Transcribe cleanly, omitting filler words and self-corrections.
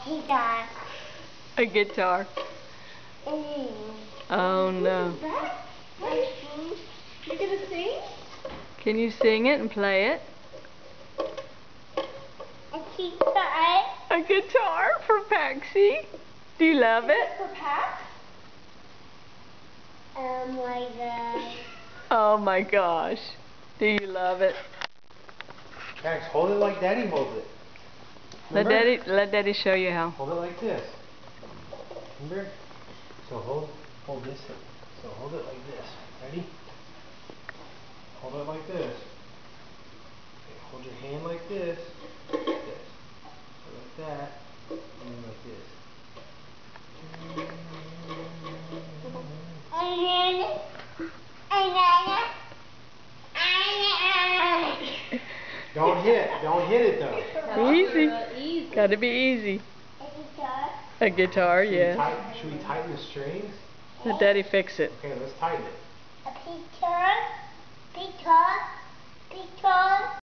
guitar. A guitar. Oh no. You gonna sing? Can you sing it and play it? A guitar. A guitar for Paxi. Do you love it? For Pax? Oh my gosh. Oh my gosh. Do you love it? Pax, hold it like Daddy holds it. Remember? Let Daddy show you how. Hold it like this. Remember? So hold this. So hold it like this. Ready? Hold it like this. Okay, hold your hand like this. Like this. So like that. And then like this. Don't hit it though. Easy. Gotta be easy. A guitar, yeah. Should we tighten the strings? Let Daddy fix it. Okay, let's tighten it. A guitar.